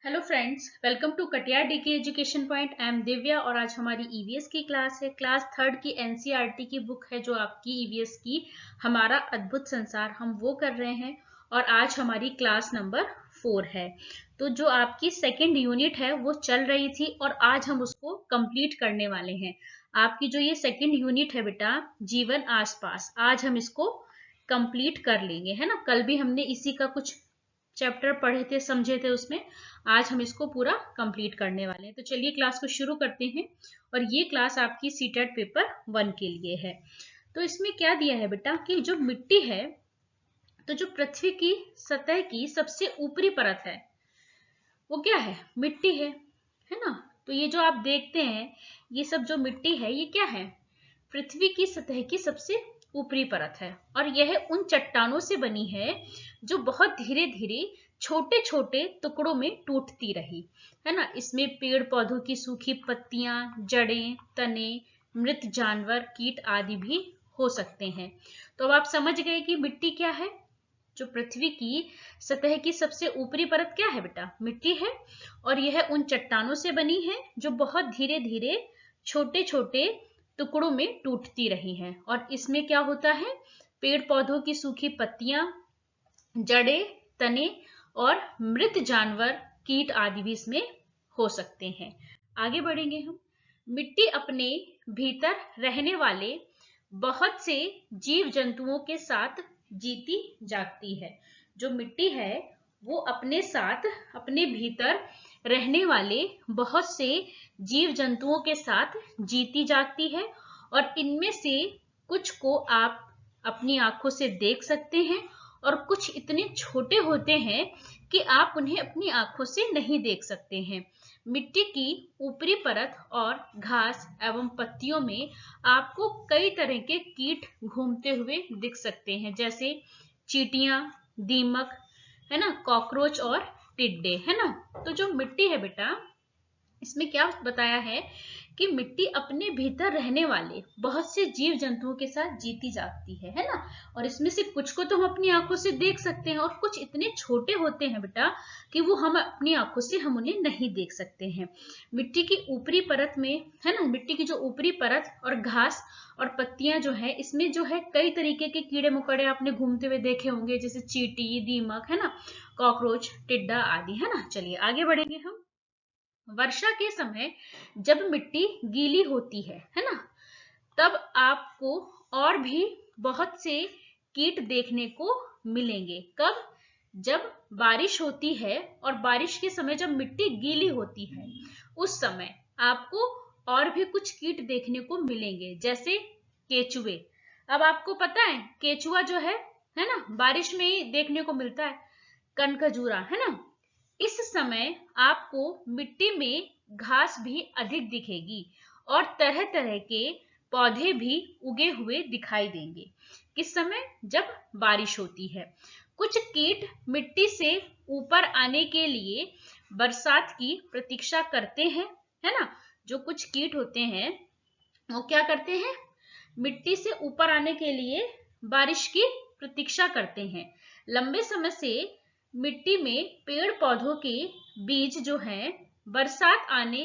Hello friends, welcome to Katiyar DK education point. I am Divya और आज हमारी ईवीएस की क्लास है। क्लास थर्ड की एनसीईआरटी की बुक है जो आपकी ईवीएस की हमारा अद्भुत संसार, हम वो कर रहे हैं और आज हमारी क्लास नंबर 4 है। तो जो आपकी सेकेंड यूनिट है वो चल रही थी और आज हम उसको कंप्लीट करने वाले हैं। आपकी जो ये सेकेंड यूनिट है बेटा, जीवन आसपास, आज हम इसको कंप्लीट कर लेंगे, है ना। कल भी हमने इसी का कुछ चैप्टर पढ़े थे, समझे थे उसमें। आज हम इसको पूरा कंप्लीट करने वाले हैं। तो चलिए क्लास को शुरू करते हैं। और ये क्लास आपकी सीटेट पेपर 1 के लिए है। तो इसमें क्या दिया है बेटा कि जो मिट्टी है, तो जो पृथ्वी की सतह की सबसे ऊपरी परत है वो क्या है? मिट्टी है ना। तो ये जो आप देखते हैं, ये सब जो मिट्टी है ये क्या है? पृथ्वी की सतह की सबसे ऊपरी परत है और यह उन चट्टानों से बनी है जो बहुत धीरे धीरे छोटे छोटे टुकड़ों में टूटती रही, है ना। इसमें पेड़ पौधों की सूखी पत्तियां, जड़ें, तने, मृत जानवर, कीट आदि भी हो सकते हैं। तो अब आप समझ गए कि मिट्टी क्या है। जो पृथ्वी की सतह की सबसे ऊपरी परत क्या है बेटा? मिट्टी है। और यह उन चट्टानों से बनी है जो बहुत धीरे धीरे छोटे छोटे टुकड़ों में टूटती रही हैं। और इसमें क्या होता है? पेड़ पौधों की सूखी पत्तियां, जड़ें, तने और मृत जानवर, कीट आदि भी इसमें हो सकते हैं। आगे बढ़ेंगे हम। मिट्टी अपने भीतर रहने वाले बहुत से जीव जंतुओं के साथ जीती जागती है। जो मिट्टी है वो अपने साथ, अपने भीतर रहने वाले बहुत से जीव जंतुओं के साथ जीती जागती है और इनमें से कुछ को आप अपनी आंखों से देख सकते हैं और कुछ इतने छोटे होते हैं कि आप उन्हें अपनी आंखों से नहीं देख सकते हैं। मिट्टी की ऊपरी परत और घास एवं पत्तियों में आपको कई तरह के कीट घूमते हुए दिख सकते हैं, जैसे चींटियां, दीमक, है ना, कॉकरोच और टिड्डे, है ना। तो जो मिट्टी है बेटा, इसमें क्या बताया है कि मिट्टी अपने भीतर रहने वाले बहुत से जीव जंतुओं के साथ जीती जागती है ना। और इसमें से कुछ को तो हम अपनी आंखों से देख सकते हैं और कुछ इतने छोटे होते हैं बेटा कि वो हम अपनी आंखों से हम उन्हें नहीं देख सकते हैं। मिट्टी की ऊपरी परत में, है ना, मिट्टी की जो ऊपरी परत और घास और पत्तियां जो है, इसमें जो है कई तरीके के कीड़े मकोड़े आपने घूमते हुए देखे होंगे, जैसे चींटी, दीमक, है ना, कॉकरोच, टिड्डा आदि, है ना। चलिए आगे बढ़ेंगे हम। वर्षा के समय जब मिट्टी गीली होती है ना, तब आपको और भी बहुत से कीट देखने को मिलेंगे। कब? जब बारिश होती है और बारिश के समय जब मिट्टी गीली होती है, उस समय आपको और भी कुछ कीट देखने को मिलेंगे, जैसे केचुए। अब आपको पता है केचुआ जो है ना, बारिश में ही देखने को मिलता है। कनखजूरा, है ना। इस समय आपको मिट्टी में घास भी अधिक दिखेगी और तरह तरह के पौधे भी उगे हुए दिखाई देंगे। किस समय? जब बारिश होती है। कुछ कीट मिट्टी से ऊपर आने के लिए बरसात की प्रतीक्षा करते हैं, है ना। जो कुछ कीट होते हैं वो क्या करते हैं? मिट्टी से ऊपर आने के लिए बारिश की प्रतीक्षा करते हैं। लंबे समय से मिट्टी में पेड़ पौधों के बीज जो हैं, बरसात आने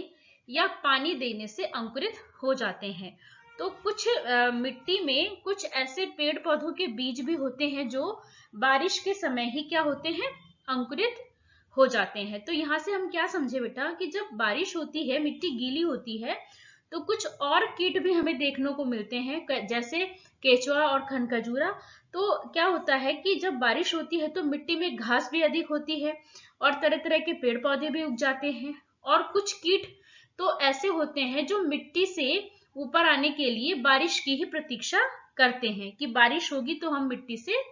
या पानी देने से अंकुरित हो जाते हैं। तो कुछ मिट्टी में कुछ ऐसे पेड़ पौधों के बीज भी होते हैं जो बारिश के समय ही क्या होते हैं? अंकुरित हो जाते हैं। तो यहाँ से हम क्या समझे बेटा कि जब बारिश होती है, मिट्टी गीली होती है, तो कुछ और कीट भी हमें देखने को मिलते हैं, जैसे केचुआ और खनखजूरा। तो क्या होता है कि जब बारिश होती है तो मिट्टी में घास भी अधिक होती है और तरह तरह के पेड़ पौधे भी उग जाते हैं। और कुछ कीट तो ऐसे होते हैं जो मिट्टी से ऊपर आने के लिए बारिश की ही प्रतीक्षा करते हैं कि बारिश होगी तो हम मिट्टी से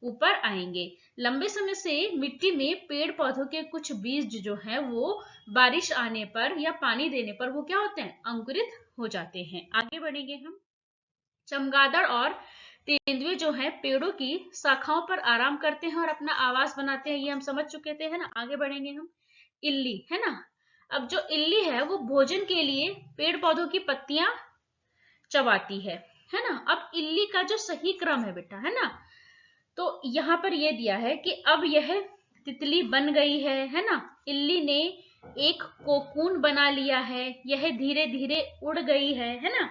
ऊपर आएंगे। लंबे समय से मिट्टी में पेड़ पौधों के कुछ बीज जो हैं वो बारिश आने पर या पानी देने पर वो क्या होते हैं? अंकुरित हो जाते हैं। आगे बढ़ेंगे हम। चमगादड़ और तेंदुए जो है पेड़ों की शाखाओं पर आराम करते हैं और अपना आवास बनाते हैं, ये हम समझ चुके थे, है ना। आगे बढ़ेंगे हम। इल्ली, है ना। अब जो इल्ली है वो भोजन के लिए पेड़ पौधों की पत्तियां चबाती है ना। अब इल्ली का जो सही क्रम है बेटा, है ना, तो यहां पर यह दिया है कि अब यह तितली बन गई है ना। इल्ली ने एक कोकून बना लिया है, यह धीरे धीरे उड़ गई है ना।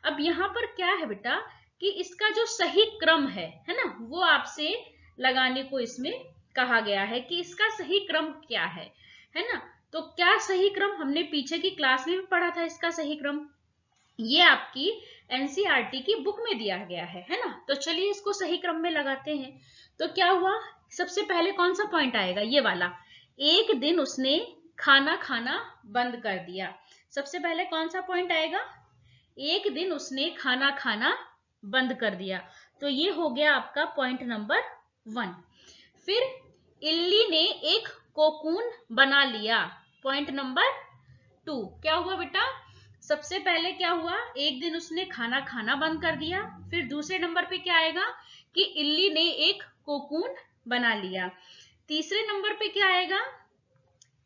अब यहाँ पर क्या है बेटा कि इसका जो सही क्रम है ना, वो आपसे लगाने को इसमें कहा गया है कि इसका सही क्रम क्या है ना। तो क्या सही क्रम, हमने पीछे की क्लास में भी पढ़ा था इसका सही क्रम, ये आपकी एनसीईआरटी की बुक में दिया गया है ना। तो चलिए इसको सही क्रम में लगाते हैं। तो क्या हुआ, सबसे पहले कौन सा पॉइंट आएगा, ये वाला, एक दिन उसने खाना खाना बंद कर दिया। सबसे पहले कौन सा पॉइंट आएगा, एक दिन उसने खाना खाना बंद कर दिया। तो ये हो गया आपका पॉइंट नंबर 1। फिर इल्ली ने एक कोकून बना लिया, पॉइंट नंबर 2। क्या हुआ बेटा, सबसे पहले क्या हुआ, एक दिन उसने खाना खाना बंद कर दिया। फिर दूसरे नंबर पे क्या आएगा कि इल्ली ने एक कोकून बना लिया। तीसरे नंबर पे क्या आएगा,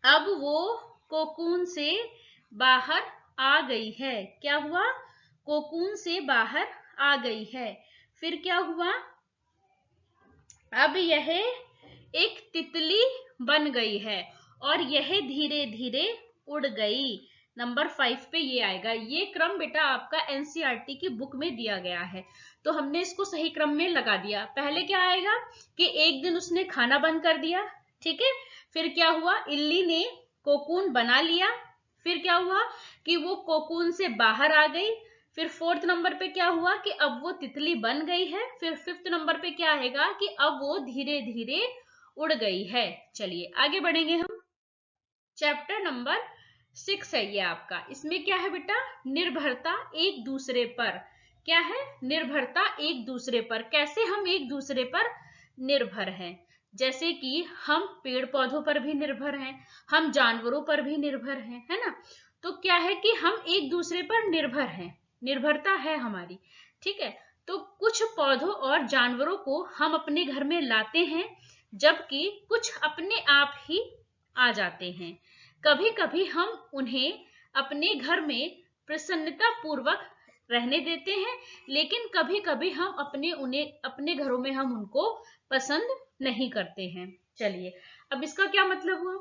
अब वो कोकून से बाहर आ गई है। क्या हुआ, कोकून से बाहर आ गई है। फिर क्या हुआ, अब यह एक तितली बन गई है और यह धीरे धीरे उड़ गई। नंबर 5 पे ये आएगा। ये क्रम बेटा आपका एनसीईआरटी की बुक में दिया गया है, तो हमने इसको सही क्रम में लगा दिया। पहले क्या आएगा कि एक दिन उसने खाना बंद कर दिया, ठीक है। फिर क्या हुआ, इल्ली ने कोकून बना लिया। फिर क्या हुआ कि वो कोकून से बाहर आ गई। फिर 4th नंबर पे क्या हुआ कि अब वो तितली बन गई है। फिर 5th नंबर पे क्या आएगा कि अब वो धीरे धीरे उड़ गई है। चलिए आगे बढ़ेंगे हम। चैप्टर नंबर 6 है ये आपका। इसमें क्या है बेटा, निर्भरता एक दूसरे पर। क्या है, निर्भरता एक दूसरे पर। कैसे हम एक दूसरे पर निर्भर हैं, जैसे कि हम पेड़ पौधों पर भी निर्भर हैं, हम जानवरों पर भी निर्भर हैं, है ना। तो क्या है कि हम एक दूसरे पर निर्भर हैं, निर्भरता है हमारी, ठीक है। तो कुछ पौधों और जानवरों को हम अपने घर में लाते हैं, जबकि कुछ अपने आप ही आ जाते हैं। कभी कभी हम उन्हें अपने घर में प्रसन्नता पूर्वक रहने देते हैं, लेकिन कभी कभी हम अपने घरों में हम उनको पसंद नहीं करते हैं। चलिए, अब इसका क्या मतलब हुआ,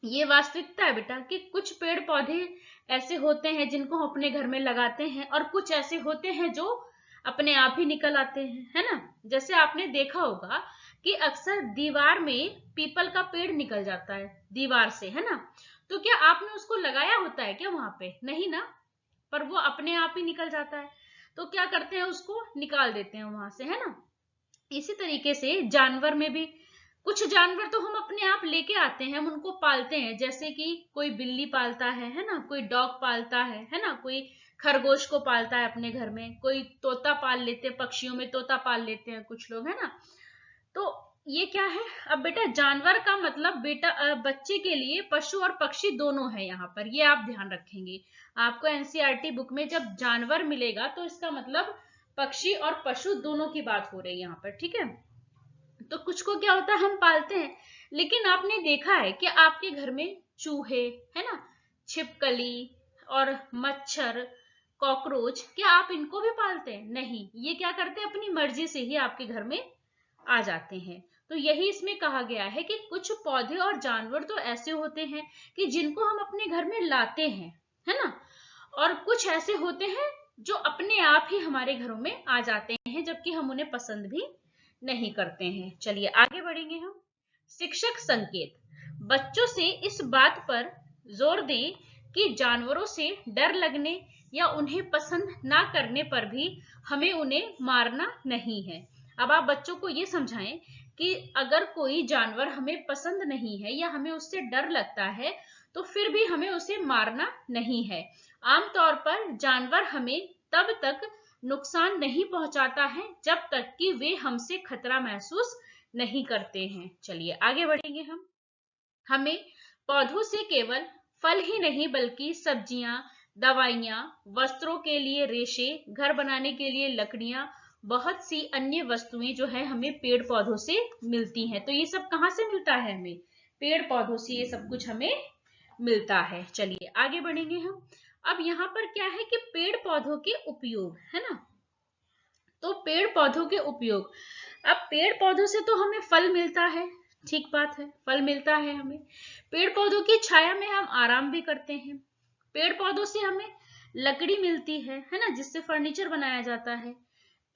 ये वास्तविकता है बेटा कि कुछ पेड़ पौधे ऐसे होते हैं जिनको हम अपने घर में लगाते हैं, और कुछ ऐसे होते हैं जो अपने आप ही निकल आते हैं, है ना। जैसे आपने देखा होगा कि अक्सर दीवार में पीपल का पेड़ निकल जाता है दीवार से, है ना। तो क्या आपने उसको लगाया होता है क्या वहां पे, नहीं ना, पर वो अपने आप ही निकल जाता है। तो क्या करते हैं, उसको निकाल देते हैं वहां से, है ना। इसी तरीके से जानवर में भी कुछ जानवर तो हम अपने आप लेके आते हैं, हम उनको पालते हैं, जैसे कि कोई बिल्ली पालता है ना, कोई डॉग पालता है ना, कोई खरगोश को पालता है अपने घर में, कोई तोता पाल लेते हैं, पक्षियों में तोता पाल लेते हैं कुछ लोग, है ना। तो ये क्या है, अब बेटा जानवर का मतलब बेटा बच्चे के लिए पशु और पक्षी दोनों है यहाँ पर, ये आप ध्यान रखेंगे। आपको एनसीईआरटी बुक में जब जानवर मिलेगा तो इसका मतलब पक्षी और पशु दोनों की बात हो रही है यहाँ पर, ठीक है। तो कुछ को क्या होता है, हम पालते हैं, लेकिन आपने देखा है कि आपके घर में चूहे, है ना, छिपकली और मच्छर, कॉकरोच, क्या आप इनको भी पालते हैं, नहीं। ये क्या करते हैं, अपनी मर्जी से ही आपके घर में आ जाते हैं। तो यही इसमें कहा गया है कि कुछ पौधे और जानवर तो ऐसे होते हैं कि जिनको हम अपने घर में लाते हैं, है ना, और कुछ ऐसे होते हैं जो अपने आप ही हमारे घरों में आ जाते हैं, जबकि हम उन्हें पसंद भी नहीं करते हैं। चलिए आगे बढ़ेंगे हम। शिक्षक संकेत, बच्चों से इस बात पर जोर दें कि जानवरों से डर लगने या उन्हें पसंद ना करने पर भी हमें उन्हें मारना नहीं है। अब आप बच्चों को ये समझाएं कि अगर कोई जानवर हमें पसंद नहीं है या हमें उससे डर लगता है, तो फिर भी हमें उसे मारना नहीं है। आमतौर पर जानवर हमें तब तक नुकसान नहीं पहुंचाता है जब तक कि वे हमसे खतरा महसूस नहीं करते हैं। चलिए आगे बढ़ेंगे हम। हमें पौधों से केवल फल ही नहीं बल्कि सब्जियां, दवाइयां, वस्त्रों के लिए रेशे, घर बनाने के लिए लकड़ियां, बहुत सी अन्य वस्तुएं जो है हमें पेड़ पौधों से मिलती हैं। तो ये सब कहाँ से मिलता है, हमें पेड़ पौधों से ये सब कुछ हमें मिलता है। चलिए आगे बढ़ेंगे हम। अब यहाँ पर क्या है कि पेड़ पौधों के उपयोग, है ना। तो पेड़ पौधों के उपयोग, अब पेड़ पौधों से तो हमें फल मिलता है, ठीक बात है, फल मिलता है हमें। पेड़ पौधों की छाया में हम आराम भी करते हैं। पेड़ पौधों से हमें लकड़ी मिलती है ना, जिससे फर्नीचर बनाया जाता है।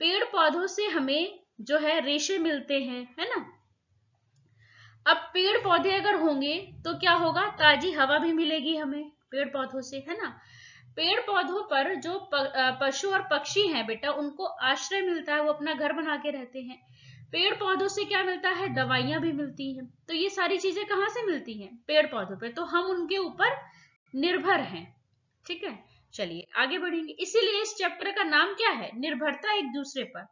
पेड़ पौधों से हमें जो है रेशे मिलते हैं, है ना। अब पेड़ पौधे अगर होंगे तो क्या होगा, ताजी हवा भी मिलेगी हमें पेड़ पौधों से, है ना। पेड़ पौधों पर जो पशु और पक्षी हैं बेटा, उनको आश्रय मिलता है, वो अपना घर बना के रहते हैं। पेड़ पौधों से क्या मिलता है, दवाइयां भी मिलती हैं। तो ये सारी चीजें कहाँ से मिलती हैं, पेड़ पौधों पे, तो हम उनके ऊपर निर्भर हैं। ठीक है, चलिए आगे बढ़ेंगे। इसीलिए इस चैप्टर का नाम क्या है, निर्भरता एक दूसरे पर,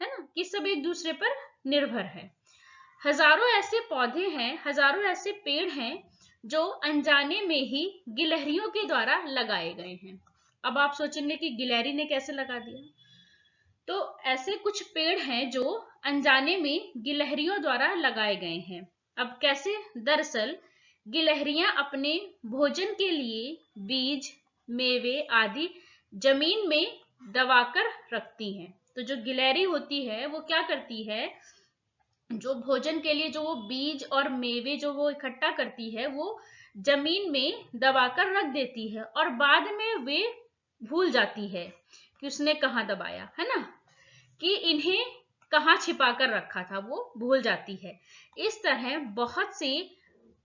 है ना, कि सब एक दूसरे पर निर्भर है। हजारों ऐसे पौधे हैं, हजारों ऐसे पेड़ हैं जो अनजाने में ही गिलहरियों के द्वारा लगाए गए हैं। अब आप सोचेंगे कि गिलहरी ने कैसे लगा दिया, तो ऐसे कुछ पेड़ हैं जो अनजाने में गिलहरियों द्वारा लगाए गए हैं। अब कैसे, दरअसल गिलहरियां अपने भोजन के लिए बीज, मेवे आदि जमीन में दबाकर रखती हैं। तो जो गिलहरी होती है वो क्या करती है, जो भोजन के लिए जो वो बीज और मेवे जो वो इकट्ठा करती है, वो जमीन में दबाकर रख देती है और बाद में वे भूल जाती है कि उसने कहाँ दबाया, है ना, कि इन्हें कहाँ छिपा कर रखा था, वो भूल जाती है। इस तरह बहुत से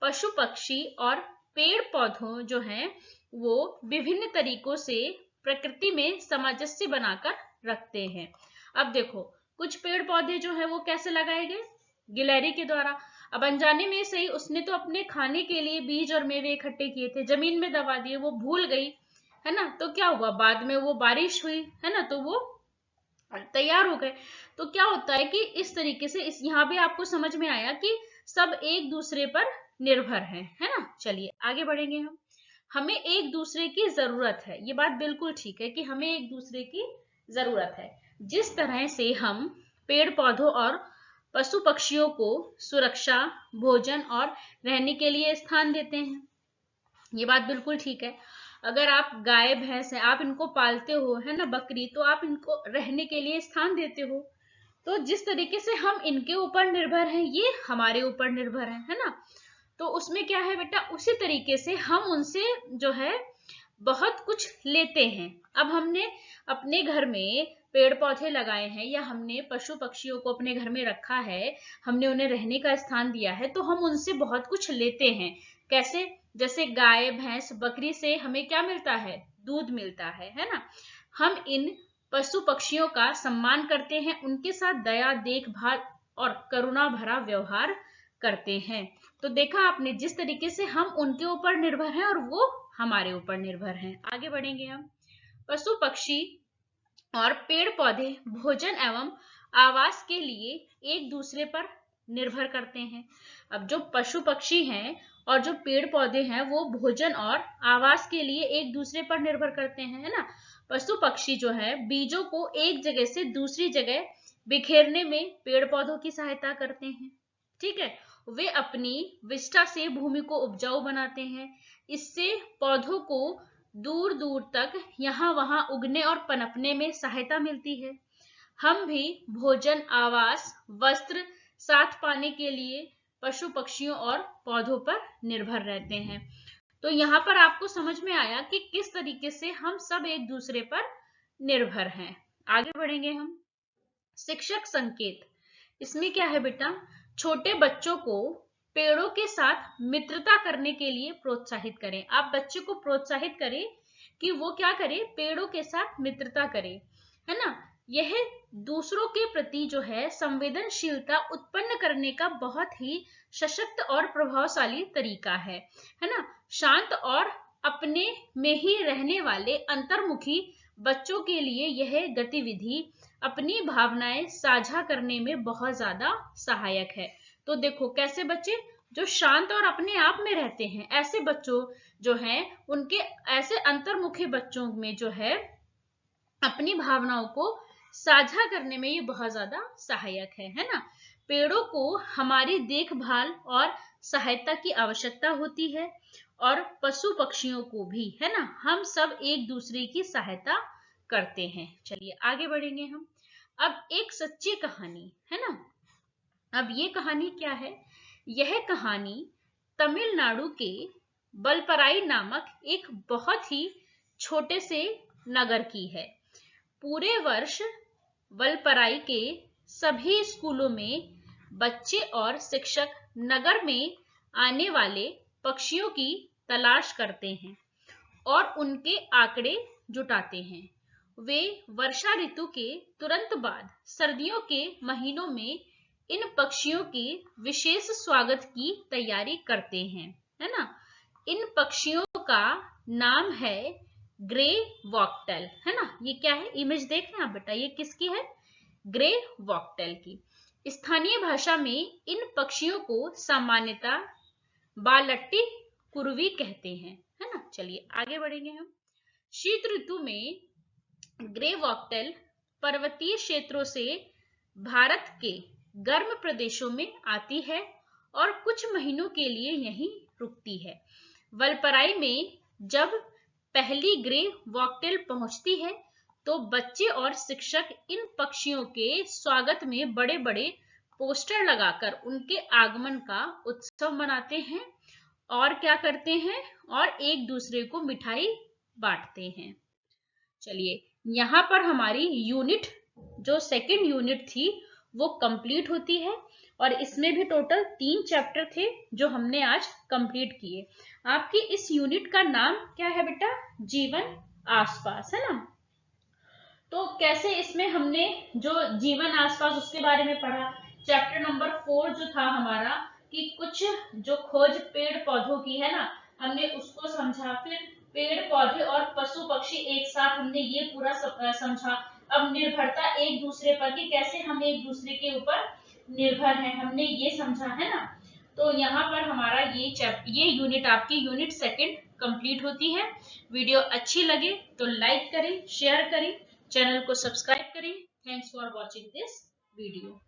पशु पक्षी और पेड़ पौधों जो हैं वो विभिन्न तरीकों से प्रकृति में सामंजस्य बनाकर रखते हैं। अब देखो, कुछ पेड़ पौधे जो है वो कैसे लगाए गए, गिलहरी के द्वारा। अब अनजाने में सही, उसने तो अपने खाने के लिए बीज और मेवे इकट्ठे किए थे, जमीन में दबा दिए, वो भूल गई, है ना। तो क्या हुआ, बाद में वो बारिश हुई, है ना, तो वो तैयार हो गए। तो क्या होता है कि इस तरीके से इस यहाँ पे आपको समझ में आया कि सब एक दूसरे पर निर्भर हैं, है ना। चलिए आगे बढ़ेंगे हम। हमें एक दूसरे की जरूरत है, ये बात बिल्कुल ठीक है कि हमें एक दूसरे की जरूरत है। जिस तरह से हम पेड़ पौधों और पशु पक्षियों को सुरक्षा, भोजन और रहने के लिए स्थान देते हैं, ये बात बिल्कुल ठीक है। अगर आप गाय भैंस है, आप इनको पालते हो, है ना, बकरी, तो आप इनको रहने के लिए स्थान देते हो। तो जिस तरीके से हम इनके ऊपर निर्भर हैं, ये हमारे ऊपर निर्भर है ना। तो उसमें क्या है बेटा, उसी तरीके से हम उनसे जो है बहुत कुछ लेते हैं। अब हमने अपने घर में पेड़ पौधे लगाए हैं या हमने पशु पक्षियों को अपने घर में रखा है, हमने उन्हें रहने का स्थान दिया है, तो हम उनसे बहुत कुछ लेते हैं। कैसे, जैसे गाय भैंस बकरी से हमें क्या मिलता है, दूध मिलता है ना। हम इन पशु पक्षियों का सम्मान करते हैं, उनके साथ दया, देखभाल और करुणा भरा व्यवहार करते हैं। तो देखा आपने, जिस तरीके से हम उनके ऊपर निर्भर हैं और वो हमारे ऊपर निर्भर हैं। आगे बढ़ेंगे हम। पशु पक्षी और पेड़ पौधे भोजन एवं आवास के लिए एक दूसरे पर निर्भर करते हैं। अब जो पशु पक्षी हैं और जो पेड़ पौधे हैं वो भोजन और आवास के लिए एक दूसरे पर निर्भर करते हैं, है ना। पशु पक्षी जो है बीजों को एक जगह से दूसरी जगह बिखेरने में पेड़ पौधों की सहायता करते हैं। ठीक है, वे अपनी विष्ठा से भूमि को उपजाऊ बनाते हैं। इससे पौधों को दूर दूर तक यहाँ वहां उगने और पनपने में सहायता मिलती है। हम भी भोजन, आवास, वस्त्र साथ पाने के लिए पशु पक्षियों और पौधों पर निर्भर रहते हैं। तो यहाँ पर आपको समझ में आया कि किस तरीके से हम सब एक दूसरे पर निर्भर हैं। आगे बढ़ेंगे हम। शिक्षक संकेत, इसमें क्या है बेटा, छोटे बच्चों को पेड़ों के साथ मित्रता करने के लिए प्रोत्साहित करें। आप बच्चे को प्रोत्साहित करें कि वो क्या करे, पेड़ों के साथ मित्रता करे, है ना। यह दूसरों के प्रति जो है संवेदनशीलता उत्पन्न करने का बहुत ही सशक्त और प्रभावशाली तरीका है ना। शांत और अपने में ही रहने वाले अंतर्मुखी बच्चों के लिए यह गतिविधि अपनी भावनाएं साझा करने में बहुत ज्यादा सहायक है। तो देखो कैसे बच्चे जो शांत और अपने आप में रहते हैं, ऐसे बच्चों जो हैं उनके, ऐसे अंतर्मुखी बच्चों में जो है अपनी भावनाओं को साझा करने में ये बहुत ज्यादा सहायक है ना। पेड़ों को हमारी देखभाल और सहायता की आवश्यकता होती है और पशु पक्षियों को भी, है ना। हम सब एक दूसरे की सहायता करते हैं। चलिए आगे बढ़ेंगे हम। अब एक सच्ची कहानी, है ना। अब ये कहानी क्या है यह कहानी तमिलनाडु के वलपराई नामक एक बहुत ही छोटे से नगर की है। पूरे वर्ष वलपराई के सभी स्कूलों में बच्चे और शिक्षक नगर में आने वाले पक्षियों की तलाश करते हैं और उनके आंकड़े जुटाते हैं। वे वर्षा ऋतु के तुरंत बाद सर्दियों के महीनों में इन पक्षियों के विशेष स्वागत की तैयारी करते हैं, है ना। इन पक्षियों का नाम है ग्रे वॉकटेल, है ना। ये क्या है, इमेज देख रहे हैं आप बेटा, ये किसकी है, ग्रे वॉकटेल की। स्थानीय भाषा में इन पक्षियों को सामान्यतः बालट्टी कुरुवी कहते हैं, है ना। चलिए आगे बढ़ेंगे हम। शीत ऋतु में ग्रे वॉकटेल पर्वतीय क्षेत्रों से भारत के गर्म प्रदेशों में आती है और कुछ महीनों के लिए यहीं रुकती है। वलपराई में जब पहली ग्रे वॉकटेल पहुंचती है तो बच्चे और शिक्षक इन पक्षियों के स्वागत में बड़े बड़े पोस्टर लगाकर उनके आगमन का उत्सव मनाते हैं और क्या करते हैं, और एक दूसरे को मिठाई बांटते हैं। चलिए यहाँ पर हमारी यूनिट जो सेकंड यूनिट थी वो कंप्लीट होती है और इसमें भी टोटल 3 चैप्टर थे जो हमने आज कंप्लीट किए। आपकी इस यूनिट का नाम क्या है बेटा, जीवन आसपास, है ना। तो कैसे इसमें हमने जो जीवन आसपास उसके बारे में पढ़ा। चैप्टर नंबर 4 जो था हमारा कि कुछ जो खोज पेड़ पौधों की है ना, हमने उसको समझा। फिर पेड़ पौधे और पशु पक्षी एक साथ हमने ये पूरा समझा। अब निर्भरता एक दूसरे पर कि कैसे हम एक दूसरे के ऊपर निर्भर हैं, हमने ये समझा, है ना। तो यहाँ पर हमारा ये यूनिट आपकी यूनिट सेकंड कंप्लीट होती है। वीडियो अच्छी लगे तो लाइक करें, शेयर करें, चैनल को सब्सक्राइब करें। Thanks for watching this video.